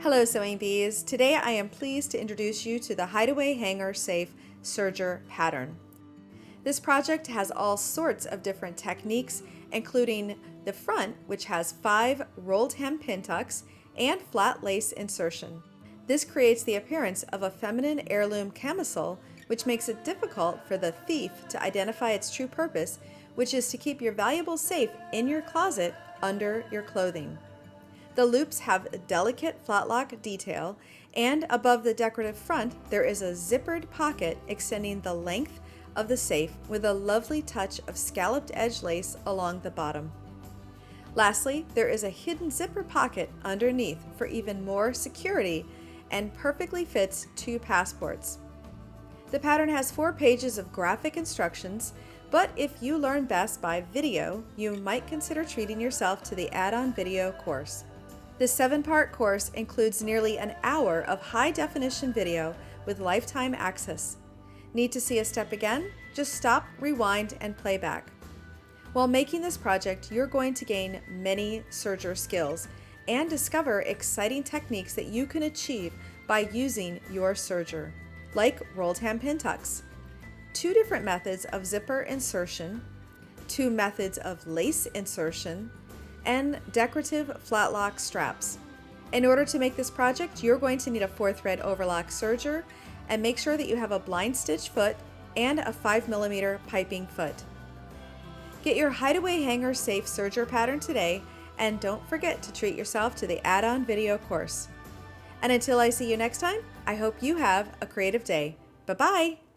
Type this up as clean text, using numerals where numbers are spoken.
Hello sewing bees. Today I am pleased to introduce you to the Hideaway Hanger Safe Serger pattern. This project has all sorts of different techniques, including the front, which has 5 rolled hem pin tucks and flat lace insertion. This creates the appearance of a feminine heirloom camisole, which makes it difficult for the thief to identify its true purpose, which is to keep your valuables safe in your closet under your clothing. The loops have a delicate flat lock detail, and above the decorative front there is a zippered pocket extending the length of the safe with a lovely touch of scalloped edge lace along the bottom. Lastly, there is a hidden zipper pocket underneath for even more security and perfectly fits 2 passports. The pattern has 4 pages of graphic instructions, but if you learn best by video, you might consider treating yourself to the AddOn video course. This 7-part course includes nearly an hour of high-definition video with lifetime access. Need to see a step again? Just stop, rewind, and play back. While making this project, you're going to gain many serger skills and discover exciting techniques that you can achieve by using your serger, like rolled hem pin tucks, 2 different methods of zipper insertion, 2 methods of lace insertion, and decorative flat lock straps. In order to make this project, you're going to need a 4-thread overlock serger, and make sure that you have a blind stitch foot and a 5mm piping foot. Get your Hideaway Hanger Safe serger pattern today, and don't forget to treat yourself to the AddOn video course. And until I see you next time, I hope you have a creative day. Bye-bye!